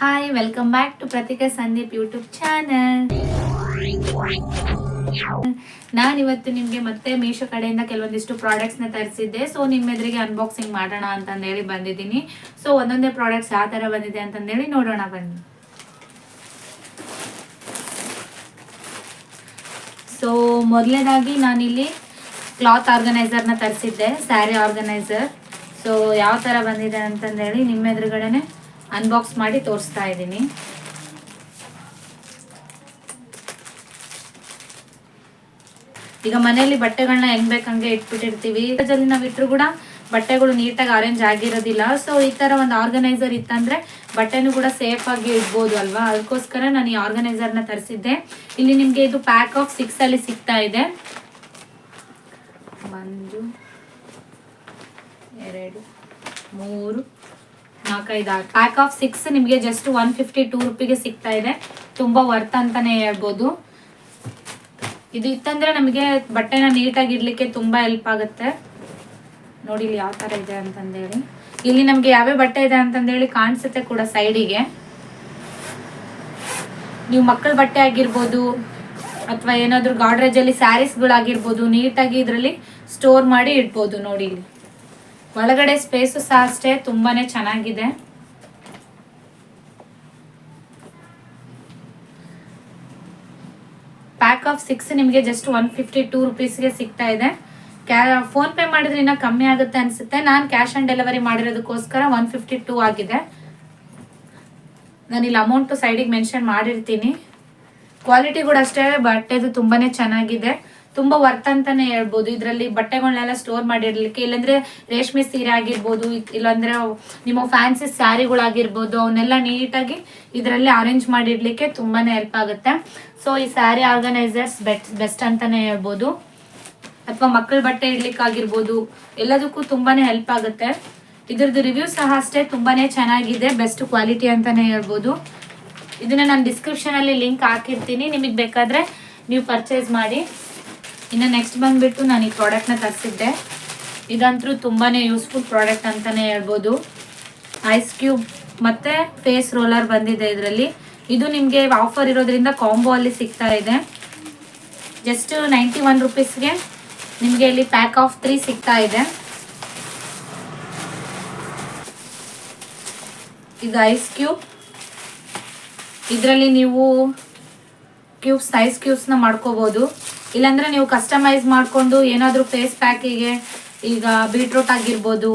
Hi, welcome back to Pratika Sandeep YouTube channel. ನಾನಿವತ್ತು ನಿಮಗೆ ಮತ್ತೆ ಮೀಶೋ ಕಡೆಯಿಂದ ಕೆಲವೊಂದಿಷ್ಟು ಪ್ರಾಡಕ್ಟ್ಸ್ನ ತರಿಸಿದ್ದೆ. ಸೊ ನಿಮ್ಮ ಎದುರಿಗೆ ಅನ್ಬಾಕ್ಸಿಂಗ್ ಮಾಡೋಣ ಅಂತಂದೇಳಿ ಬಂದಿದ್ದೀನಿ. ಸೊ ಒಂದೊಂದೇ ಪ್ರಾಡಕ್ಟ್ಸ್ ಯಾವ ಥರ ಬಂದಿದೆ ಅಂತಂದೇಳಿ ನೋಡೋಣ ಬನ್ನಿ. ಸೊ ಮೊದಲನೇದಾಗಿ ನಾನಿಲ್ಲಿ ಕ್ಲಾತ್ ಆರ್ಗನೈಸರ್ನ ತರಿಸಿದ್ದೆ, ಸ್ಯಾರಿ ಆರ್ಗನೈಸರ್. ಸೊ ಯಾವ ಥರ ಬಂದಿದೆ ಅಂತಂದೇಳಿ ನಿಮ್ಮ ಎದುರುಗಡೆನೆ ಅನ್ಬಾಕ್ಸ್ ಮಾಡಿ ತೋರಿಸ್ತಾ ಇದ್ದೀನಿ. ಈಗ ಮನೆಯಲ್ಲಿ ಬಟ್ಟೆಗಳನ್ನ ಹೆಂಗ್ ಬೇಕಂಗೆ ಇಟ್ಬಿಟ್ಟಿರ್ತೀವಿ. ನಾವು ಇಟ್ಟರು ಕೂಡ ಬಟ್ಟೆಗಳು ನೀಟಾಗಿ ಅರೇಂಜ್ ಆಗಿರೋದಿಲ್ಲ. ಸೊ ಈ ತರ ಒಂದು ಆರ್ಗನೈಸರ್ ಇತ್ತಂದ್ರೆ ಬಟ್ಟೆನೂ ಕೂಡ ಸೇಫ್ ಆಗಿ ಇಡ್ಬೋದು ಅಲ್ವಾ. ಅದಕ್ಕೋಸ್ಕರ ನಾನು ಈ ಆರ್ಗನೈಸರ್ನ ತರಿಸಿದ್ದೆ. ಇಲ್ಲಿ ನಿಮ್ಗೆ ಇದು ಪ್ಯಾಕ್ ಆಫ್ 6 ಅಲ್ಲಿ ಸಿಗ್ತಾ ಇದೆ. 1 2 3 4 5 6 ಪ್ಯಾಕ್ ಆಫ್ 6 ನಿಮಗೆ ಜಸ್ಟ್ 152 ರೂಪಿಗೆ ಸಿಗ್ತಾ ಇದೆ. ತುಂಬಾ ವರ್ತ್ ಅಂತಾನೆ ಹೇಳ್ಬೋದು. ಇದು ಇತ್ತಂದ್ರೆ ನಮಗೆ ಬಟ್ಟೆನ ನೀಟಾಗಿ ಇಡ್ಲಿಕ್ಕೆ ತುಂಬಾ ಹೆಲ್ಪ್ ಆಗುತ್ತೆ. ನೋಡಿ ಇಲ್ಲಿ ಯಾವ ತರ ಇದೆ ಅಂತಂದೇಳಿ. ಇಲ್ಲಿ ನಮ್ಗೆ ಯಾವ್ಯಾವ ಬಟ್ಟೆ ಇದೆ ಅಂತಂದೇಳಿ ಕಾಣಿಸುತ್ತೆ ಕೂಡ ಸೈಡಿಗೆ. ನೀವು ಮಕ್ಕಳ ಬಟ್ಟೆ ಆಗಿರ್ಬೋದು ಅಥವಾ ಏನಾದ್ರು ಗಾಡ್ರೇಜ್ ಅಲ್ಲಿ ಸ್ಯಾರೀಸ್ಗಳಾಗಿರ್ಬೋದು ನೀಟಾಗಿ ಇದರಲ್ಲಿ ಸ್ಟೋರ್ ಮಾಡಿ ಇಡ್ಬೋದು. ನೋಡಿ ಇಲ್ಲಿ ಒಳಗಡೆ ಸ್ಪೇಸು ಸಹ ಅಷ್ಟೇ ತುಂಬಾನೇ ಚೆನ್ನಾಗಿದೆ. ಪ್ಯಾಕ್ ಆಫ್ 6 ನಿಮಗೆ ಜಸ್ಟ್ 152 ರೂಪೀಸ್ಗೆ ಸಿಗ್ತಾ ಇದೆ. ಫೋನ್ ಪೇ ಮಾಡಿದ್ರೆ ಇನ್ನ ಕಮ್ಮಿ ಆಗುತ್ತೆ ಅನ್ಸುತ್ತೆ. ನಾನು ಕ್ಯಾಶ್ ಆನ್ ಡೆಲಿವರಿ ಮಾಡಿರೋದಕ್ಕೋಸ್ಕರ 152 ಆಗಿದೆ. ನಾನು ಇಲ್ಲಿ ಅಮೌಂಟ್ ಸೈಡಿಗೆ ಮೆನ್ಷನ್ ಮಾಡಿರ್ತೀನಿ. ಕ್ವಾಲಿಟಿ ಕೂಡ ಅಷ್ಟೇ, ಬಟ್ಟೆದು ತುಂಬಾನೇ ಚೆನ್ನಾಗಿದೆ. ತುಂಬಾ ವರ್ತ್ ಅಂತಾನೆ ಹೇಳ್ಬೋದು. ಇದರಲ್ಲಿ ಬಟ್ಟೆಗಳನ್ನೆಲ್ಲ ಸ್ಟೋರ್ ಮಾಡಿರ್ಲಿಕ್ಕೆ, ಇಲ್ಲಾಂದ್ರೆ ರೇಷ್ಮೆ ಸೀರೆ ಆಗಿರ್ಬೋದು, ಇಲ್ಲಾಂದ್ರೆ ನಿಮ್ಮ ಫ್ಯಾನ್ಸಿ ಸ್ಯಾರಿಗಳಾಗಿರ್ಬೋದು, ಅವನ್ನೆಲ್ಲ ನೀಟಾಗಿ ಇದರಲ್ಲಿ ಅರೇಂಜ್ ಮಾಡಿರ್ಲಿಕ್ಕೆ ತುಂಬಾನೇ ಹೆಲ್ಪ್ ಆಗುತ್ತೆ. ಸೊ ಈ ಸ್ಯಾರಿ ಆರ್ಗನೈಸರ್ಸ್ ಬೆಸ್ಟ್ ಅಂತಾನೆ ಹೇಳ್ಬೋದು. ಅಥವಾ ಮಕ್ಕಳ ಬಟ್ಟೆ ಇಡ್ಲಿಕ್ಕಾಗಿರ್ಬೋದು, ಎಲ್ಲದಕ್ಕೂ ತುಂಬಾನೇ ಹೆಲ್ಪ್ ಆಗುತ್ತೆ. ಇದ್ರದ್ದು ರಿವ್ಯೂ ಸಹ ಅಷ್ಟೇ ತುಂಬಾನೇ ಚೆನ್ನಾಗಿದೆ, ಬೆಸ್ಟ್ ಕ್ವಾಲಿಟಿ ಅಂತಾನೆ ಹೇಳ್ಬೋದು. ಇದನ್ನ ನಾನು ಡಿಸ್ಕ್ರಿಪ್ಷನ್ ಅಲ್ಲಿ ಲಿಂಕ್ ಹಾಕಿರ್ತೀನಿ, ನಿಮಗೆ ಬೇಕಾದ್ರೆ ನೀವು ಪರ್ಚೇಸ್ ಮಾಡಿ. ಇನ್ನು ನೆಕ್ಸ್ಟ್ ಬಂದ್ಬಿಟ್ಟು ನಾನು ಈ ಪ್ರಾಡಕ್ಟ್ನ ತರಿಸಿದ್ದೆ. ಇದಂತೂ ತುಂಬಾನೇ ಯೂಸ್ಫುಲ್ ಪ್ರಾಡಕ್ಟ್ ಅಂತಾನೆ ಹೇಳ್ಬೋದು. ಐಸ್ ಕ್ಯೂಬ್ ಮತ್ತೆ ಫೇಸ್ ರೋಲರ್ ಬಂದಿದೆ ಇದರಲ್ಲಿ. ಇದು ನಿಮಗೆ ಆಫರ್ ಇರೋದ್ರಿಂದ ಕಾಂಬೋ ಅಲ್ಲಿ ಸಿಗ್ತಾ ಇದೆ. ಜಸ್ಟ್ 91 ರೂಪೀಸ್ಗೆ ನಿಮಗೆ ಇಲ್ಲಿ ಪ್ಯಾಕ್ ಆಫ್ 3 ಸಿಗ್ತಾ ಇದೆ. ಇದು ಐಸ್ ಕ್ಯೂಬ್. ಇದರಲ್ಲಿ ನೀವು ಐಸ್ ಕ್ಯೂಬ್ಸ್ನ ಮಾಡ್ಕೋಬಹುದು. ಇಲ್ಲಾಂದ್ರೆ ನೀವು ಕಸ್ಟಮೈಸ್ ಮಾಡಿಕೊಂಡು ಏನಾದರೂ ಫೇಸ್ ಪ್ಯಾಕಿಗೆ, ಈಗ ಬೀಟ್ರೂಟ್ ಆಗಿರ್ಬೋದು,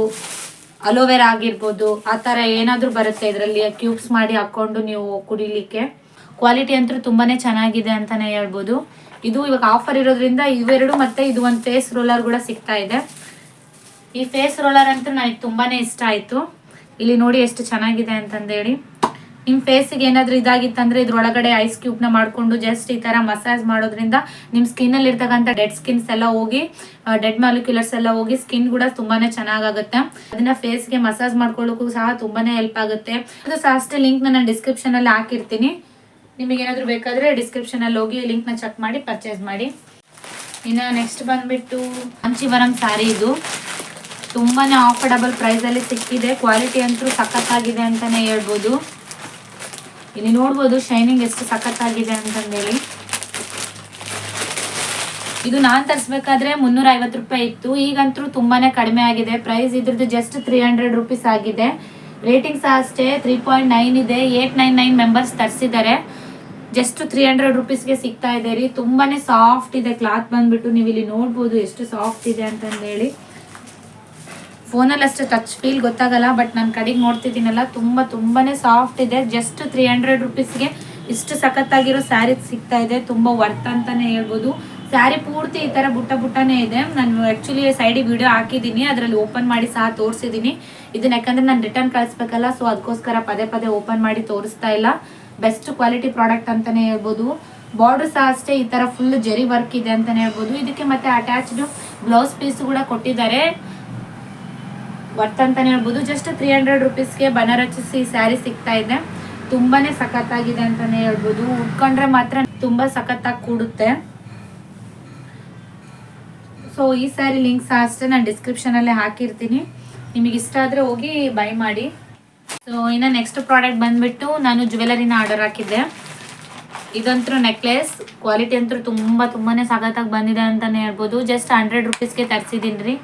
ಅಲೋವೆರಾ ಆಗಿರ್ಬೋದು, ಆ ಥರ ಏನಾದರೂ ಬರುತ್ತೆ ಇದರಲ್ಲಿ ಕ್ಯೂಬ್ಸ್ ಮಾಡಿ ಹಾಕ್ಕೊಂಡು ನೀವು ಕುಡಿಲಿಕ್ಕೆ. ಕ್ವಾಲಿಟಿ ಅಂತೂ ತುಂಬಾನೇ ಚೆನ್ನಾಗಿದೆ ಅಂತಾನೆ ಹೇಳ್ಬೋದು. ಇದು ಇವಾಗ ಆಫರ್ ಇರೋದ್ರಿಂದ ಇವೆರಡು ಮತ್ತೆ ಇದು ಒಂದು ಫೇಸ್ ರೋಲರ್ ಕೂಡ ಸಿಗ್ತಾ ಇದೆ. ಈ ಫೇಸ್ ರೋಲರ್ ಅಂತೂ ನನಗೆ ತುಂಬಾನೇ ಇಷ್ಟ ಆಯಿತು. ಇಲ್ಲಿ ನೋಡಿ ಎಷ್ಟು ಚೆನ್ನಾಗಿದೆ ಅಂತಂದೇಳಿ. ನಿಮ್ಮ ಫೇಸಿಗೆ ಏನಾದರೂ ಇದಾಗಿತ್ತಂದ್ರೆ ಇದ್ರೊಳಗಡೆ ಐಸ್ ಕ್ಯೂಬ್ನ ಮಾಡಿಕೊಂಡು ಜಸ್ಟ್ ಈ ಥರ ಮಸಾಜ್ ಮಾಡೋದ್ರಿಂದ ನಿಮ್ಮ ಸ್ಕಿನ್ನಲ್ಲಿ ಇರ್ತಕ್ಕಂಥ ಡೆಡ್ ಸ್ಕಿನ್ಸ್ ಎಲ್ಲ ಹೋಗಿ, ಡೆಡ್ ಮಾಲಿಕ್ಯುಲರ್ಸ್ ಎಲ್ಲ ಹೋಗಿ ಸ್ಕಿನ್ ಕೂಡ ತುಂಬಾನೇ ಚೆನ್ನಾಗುತ್ತೆ. ಅದನ್ನ ಫೇಸ್ಗೆ ಮಸಾಜ್ ಮಾಡ್ಕೊಳ್ಳೋಕ್ಕೂ ಸಹ ತುಂಬಾನೇ ಹೆಲ್ಪ್ ಆಗುತ್ತೆ. ಅದು ಸಹ ಅಷ್ಟೇ ಲಿಂಕ್ನ ನಾನು ಡಿಸ್ಕ್ರಿಪ್ಷನ್ ಅಲ್ಲಿ ಹಾಕಿರ್ತೀನಿ. ನಿಮಗೆ ಏನಾದರೂ ಬೇಕಾದ್ರೆ ಡಿಸ್ಕ್ರಿಪ್ಷನ್ ಅಲ್ಲಿ ಹೋಗಿ ಲಿಂಕ್ನ ಚೆಕ್ ಮಾಡಿ ಪರ್ಚೇಸ್ ಮಾಡಿ. ಇನ್ನು ನೆಕ್ಸ್ಟ್ ಬಂದ್ಬಿಟ್ಟು ಕಾಂಚೀವರಂ ಸ್ಯಾರಿ. ಇದು ತುಂಬಾನೇ ಆಫರ್ಡಬಲ್ ಪ್ರೈಸ್ ಅಲ್ಲಿ ಸಿಕ್ಕಿದೆ. ಕ್ವಾಲಿಟಿ ಅಂತೂ ಸಖತ್ತಾಗಿದೆ ಅಂತಾನೆ ಹೇಳ್ಬೋದು. ಇಲ್ಲಿ ನೋಡ್ಬೋದು ಶೈನಿಂಗ್ ಎಷ್ಟು ಸಖತ್ತಾಗಿದೆ ಅಂತಂದೇಳಿ. ಇದು ನಾನು ತರಿಸ್ಬೇಕಾದ್ರೆ 350 ರೂಪಾಯಿ ಇತ್ತು. ಈಗಂತೂ ತುಂಬಾನೇ ಕಡಿಮೆ ಆಗಿದೆ ಪ್ರೈಸ್. ಇದ್ರದ್ದು ಜಸ್ಟ್ 300 ರೂಪೀಸ್ ಆಗಿದೆ. ರೇಟಿಂಗ್ ಸಹ ಅಷ್ಟೇ 3.9 ಇದೆ. 899 ಮೆಂಬರ್ಸ್ ತರಿಸಿದ್ದಾರೆ. ಜಸ್ಟ್ 300 ರೂಪೀಸ್ಗೆ ಸಿಗ್ತಾ ಇದೆ ರೀ. ತುಂಬಾನೇ ಸಾಫ್ಟ್ ಇದೆ ಕ್ಲಾತ್ ಬಂದ್ಬಿಟ್ಟು. ನೀವು ಇಲ್ಲಿ ನೋಡ್ಬೋದು ಎಷ್ಟು ಸಾಫ್ಟ್ ಇದೆ ಅಂತಂದೇಳಿ. ಫೋನಲ್ಲಿ ಅಷ್ಟು ಟಚ್ ಫೀಲ್ ಗೊತ್ತಾಗಲ್ಲ, ಬಟ್ ನಾನು ಕಡೆಗೆ ನೋಡ್ತಿದ್ದೀನಲ್ಲ ತುಂಬಾನೇ ಸಾಫ್ಟ್ ಇದೆ. ಜಸ್ಟ್ 300 ರೂಪೀಸ್ಗೆ ಇಷ್ಟು ಸಖತ್ತಾಗಿರೋ ಸ್ಯಾರಿ ಸಿಗ್ತಾ ಇದೆ. ತುಂಬಾ ವರ್ತ್ ಅಂತಾನೆ ಹೇಳ್ಬೋದು. ಸ್ಯಾರಿ ಪೂರ್ತಿ ಈ ತರ ಬುಟ್ಟನೇ ಇದೆ. ನಾನು ಆಕ್ಚುಲಿ ಸೈಡಿಗೆ ವಿಡಿಯೋ ಹಾಕಿದ್ದೀನಿ, ಅದರಲ್ಲಿ ಓಪನ್ ಮಾಡಿ ಸಹ ತೋರಿಸಿದ್ದೀನಿ. ಇದನ್ನ ಯಾಕಂದ್ರೆ ನಾನು ರಿಟರ್ನ್ ಕಳಿಸ್ಬೇಕಲ್ಲ, ಸೊ ಅದಕ್ಕೋಸ್ಕರ ಪದೇ ಓಪನ್ ಮಾಡಿ ತೋರಿಸ್ತಾ ಇಲ್ಲ. ಬೆಸ್ಟ್ ಕ್ವಾಲಿಟಿ ಪ್ರಾಡಕ್ಟ್ ಅಂತಾನೆ ಹೇಳ್ಬೋದು. ಬಾರ್ಡರ್ ಸಹ ಅಷ್ಟೇ ಈ ತರ ಫುಲ್ ಜರಿ ವರ್ಕ್ ಇದೆ ಅಂತಾನೆ ಹೇಳ್ಬೋದು. ಇದಕ್ಕೆ ಮತ್ತೆ ಅಟ್ಯಾಚ್ಡ್ ಬ್ಲೌಸ್ ಪೀಸ್ ಕೂಡ ಕೊಟ್ಟಿದ್ದಾರೆ. ವರ್ತ್ ಅಂತಾನೆ ಹೇಳ್ಬೋದು. ಜಸ್ಟ್ 300 ರೂಪೀಸ್ಗೆ ಬನಾರಸಿ ಸ್ಯಾರಿ ಸಿಗ್ತಾ ಇದೆ. ತುಂಬಾನೇ ಸಖತ್ತಾಗಿದೆ ಅಂತಾನೆ ಹೇಳ್ಬೋದು. ಉಟ್ಕೊಂಡ್ರೆ ಮಾತ್ರ ತುಂಬಾ ಸಖತ್ತಾಗಿ ಕೂಡುತ್ತೆ. ಸೊ ಈ ಸ್ಯಾರಿ ಲಿಂಕ್ಸ್ ಅಷ್ಟೇ ನಾನು ಡಿಸ್ಕ್ರಿಪ್ಷನ್ ಅಲ್ಲೇ ಹಾಕಿರ್ತೀನಿ. ನಿಮಗೆ ಇಷ್ಟ ಆದ್ರೆ ಹೋಗಿ ಬೈ ಮಾಡಿ. ಸೊ ಇನ್ನು ನೆಕ್ಸ್ಟ್ ಪ್ರಾಡಕ್ಟ್ ಬಂದ್ಬಿಟ್ಟು ನಾನು ಜ್ಯುವೆಲರಿನ ಆರ್ಡರ್ ಹಾಕಿದ್ದೆ. ಇದಂತೂ ನೆಕ್ಲೆಸ್ ಕ್ವಾಲಿಟಿ ಅಂತೂ ತುಂಬಾನೇ ಸಖತ್ತಾಗಿ ಬಂದಿದೆ ಅಂತಲೇ ಹೇಳ್ಬೋದು. ಜಸ್ಟ್ 100 ರುಪೀಸ್ಗೆ ತರಿಸಿದ್ದೀನಿ ರೀ.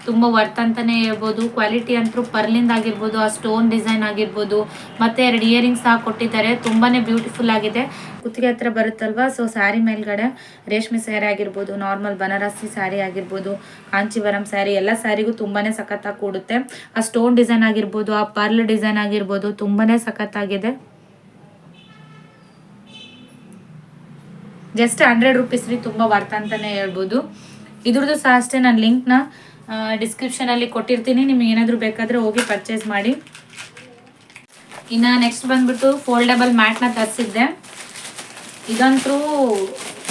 ತುಂಬ ವರ್ತ್ ಅಂತಲೇ ಹೇಳ್ಬೋದು. ಕ್ವಾಲಿಟಿ ಅಂತೂ ಪರ್ಲಿಂದ ಆಗಿರ್ಬೋದು, ಆ ಸ್ಟೋನ್ ಡಿಸೈನ್ ಆಗಿರ್ಬೋದು, ಮತ್ತು 2 ಇಯರಿಂಗ್ಸ್ ಸಹ ಕೊಟ್ಟಿದ್ದಾರೆ. ತುಂಬಾ ಬ್ಯೂಟಿಫುಲ್ ಆಗಿದೆ. ಕುತ್ತಿಗೆ ಹತ್ರ ಬರುತ್ತಲ್ವ, ಸೊ ಸ್ಯಾರಿ ಮೇಲ್ಗಡೆ ರೇಷ್ಮೆ ಸ್ಯಾರಿ ಆಗಿರ್ಬೋದು, ನಾರ್ಮಲ್ ಬನಾರಸಿ ಸ್ಯಾರಿ ಆಗಿರ್ಬೋದು, ಕಾಂಚಿವರಂ ಸ್ಯಾರಿ, ಎಲ್ಲ ಸ್ಯಾರಿಗೂ ತುಂಬಾ ಸಖತ್ತಾಗಿ ಕೂಡುತ್ತೆ. ಆ ಸ್ಟೋನ್ ಡಿಸೈನ್ ಆಗಿರ್ಬೋದು, ಆ ಪರ್ಲ್ ಡಿಸೈನ್ ಆಗಿರ್ಬೋದು, ತುಂಬಾ ಸಖತ್ತಾಗಿದೆ. ಜಸ್ಟ್ 100 ರುಪೀಸ್ ರೀ, ತುಂಬ ವರ್ತ್ ಅಂತಲೇ ಹೇಳ್ಬೋದು. ಇದ್ರದ್ದು ಸಹ ಅಷ್ಟೇ, ನಾನು ಲಿಂಕ್ನ ಡಿಸ್ಕ್ರಿಪ್ಷನಲ್ಲಿ ಕೊಟ್ಟಿರ್ತೀನಿ. ನಿಮಗೆ ಏನಾದರೂ ಬೇಕಾದರೆ ಹೋಗಿ ಪರ್ಚೇಸ್ ಮಾಡಿ. ಇನ್ನು ನೆಕ್ಸ್ಟ್ ಬಂದ್ಬಿಟ್ಟು ಫೋಲ್ಡಬಲ್ ಮ್ಯಾಟ್ನ ತರಿಸಿದ್ದೆ. ಇದಂತೂ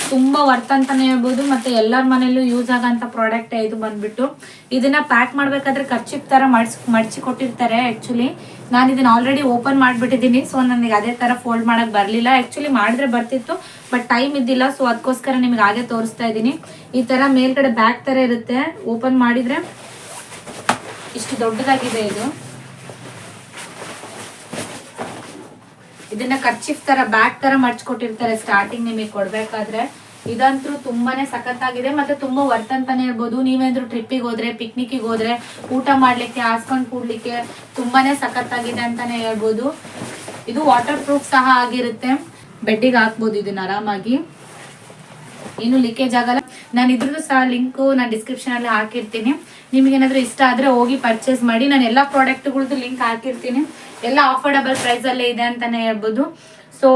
ತುಂಬ ವರ್ತ್ ಅಂತಲೇ ಹೇಳ್ಬೋದು, ಮತ್ತು ಎಲ್ಲರ ಮನೆಯಲ್ಲೂ ಯೂಸ್ ಆಗೋಂಥ ಪ್ರಾಡಕ್ಟೇ ಇದು ಬಂದ್ಬಿಟ್ಟು. ಇದನ್ನು ಪ್ಯಾಕ್ ಮಾಡಬೇಕಾದ್ರೆ ಕರ್ಚಿಪ್ ಥರ ಮಡ್ಚಿ ಕೊಟ್ಟಿರ್ತಾರೆ. ಆ್ಯಕ್ಚುಲಿ ನಾನು ಇದನ್ನು ಆಲ್ರೆಡಿ ಓಪನ್ ಮಾಡಿಬಿಟ್ಟಿದ್ದೀನಿ. ಸೊ ನನಗೆ ಅದೇ ಥರ ಫೋಲ್ಡ್ ಮಾಡೋಕ್ಕೆ ಬರಲಿಲ್ಲ. ಆ್ಯಕ್ಚುಲಿ ಮಾಡಿದ್ರೆ ಬರ್ತಿತ್ತು, ಬಟ್ ಟೈಮ್ ಇದ್ದಿಲ್ಲ. ಸೊ ಅದಕ್ಕೋಸ್ಕರ ನಿಮಗೆ ಹಾಗೆ ತೋರಿಸ್ತಾ ಇದ್ದೀನಿ. ಈ ಥರ ಮೇಲ್ಗಡೆ ಬ್ಯಾಗ್ ಥರ ಇರುತ್ತೆ. ಓಪನ್ ಮಾಡಿದರೆ ಇಷ್ಟು ದೊಡ್ಡದಾಗಿದೆ ಇದು. ಇದನ್ನ ಕರ್ಚಿಫ್ ತರ ಬ್ಯಾಗ್ ತರ ಮಡ್ಚ್ಕೊಟ್ಟಿರ್ತಾರೆ ಸ್ಟಾರ್ಟಿಂಗ್ ನಿಮಗೆ ಕೊಡ್ಬೇಕಾದ್ರೆ. ಇದಂತೂ ತುಂಬಾನೇ ಸಖತ್ತಾಗಿದೆ, ಮತ್ತೆ ತುಂಬಾ ವರ್ತ್ ಅಂತಾನೆ ಹೇಳ್ಬೋದು. ನೀವೇನಾದ್ರೂ ಟ್ರಿಪ್ಪಿಗೆ ಹೋದ್ರೆ, ಪಿಕ್ನಿಕ್ಗೆ ಹೋದ್ರೆ, ಊಟ ಮಾಡ್ಲಿಕ್ಕೆ, ಹಾಸ್ಕೊಂಡು ಕೂಡ್ಲಿಕ್ಕೆ ತುಂಬಾನೇ ಸಖತ್ತಾಗಿದೆ ಅಂತಾನೆ ಹೇಳ್ಬೋದು. ಇದು ವಾಟರ್ ಪ್ರೂಫ್ ಸಹ ಆಗಿರುತ್ತೆ. ಬೆಡ್ಡಿಗೆ ಹಾಕ್ಬೋದು ಇದನ್ನ ಆರಾಮಾಗಿ, ಏನು ಲೀಕೇಜ್ ಆಗಲ್ಲ. ನಾನು ಇದ್ರದ್ದು ಸಹ ಲಿಂಕು ನಾನು ಡಿಸ್ಕ್ರಿಪ್ಷನ್ ಅಲ್ಲಿ ಹಾಕಿರ್ತೀನಿ. ನಿಮಗೇನಾದ್ರೂ ಇಷ್ಟ ಆದರೆ ಹೋಗಿ ಪರ್ಚೇಸ್ ಮಾಡಿ. ನಾನು ಎಲ್ಲ ಪ್ರಾಡಕ್ಟ್ಗಳದ್ದು ಲಿಂಕ್ ಹಾಕಿರ್ತೀನಿ. ಎಲ್ಲ ಅಫೋರ್ಡಬಲ್ ಪ್ರೈಸಲ್ಲೇ ಇದೆ ಅಂತಲೇ ಹೇಳ್ಬೋದು. ಸೊ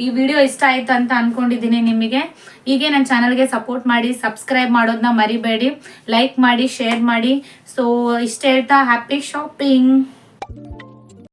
ಈ ವಿಡಿಯೋ ಇಷ್ಟ ಆಯ್ತು ಅಂತ ಅಂದ್ಕೊಂಡಿದ್ದೀನಿ ನಿಮಗೆ. ಹೀಗೆ ನನ್ನ ಚಾನಲ್ಗೆ ಸಪೋರ್ಟ್ ಮಾಡಿ, ಸಬ್ಸ್ಕ್ರೈಬ್ ಮಾಡೋದನ್ನ ಮರಿಬೇಡಿ, ಲೈಕ್ ಮಾಡಿ, ಶೇರ್ ಮಾಡಿ. ಸೊ ಇಷ್ಟ ಹೇಳ್ತಾ ಹ್ಯಾಪಿ ಶಾಪಿಂಗ್.